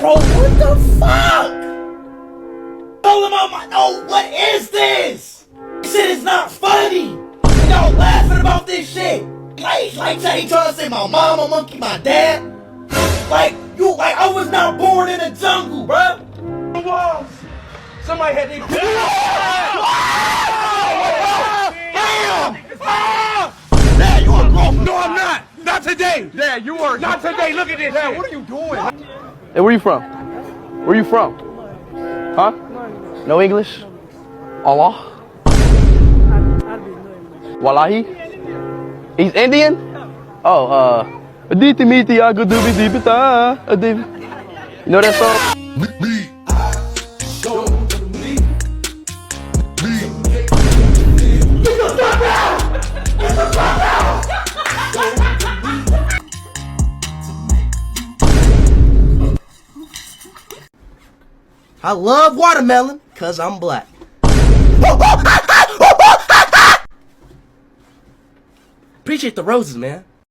Bro, what the fuck? Told him on my, no, what is this? This shit is not funny. Y'all laughing about this shit. Like he trying to say my mom a monkey, my dad. Like I was not born in a jungle, bro. Somebody had their Damn! Dad, you a grown. No, I'm not. Not today. Dad, you are. Not today. Look at this. Dad, what are you doing? Hey, where you from? Where you from? Huh? No English? Allah? Wallahi? He's Indian? Oh, Aditi Miti Agudubi Dibita. You know that song? I love watermelon, cause I'm black. Appreciate the roses, man.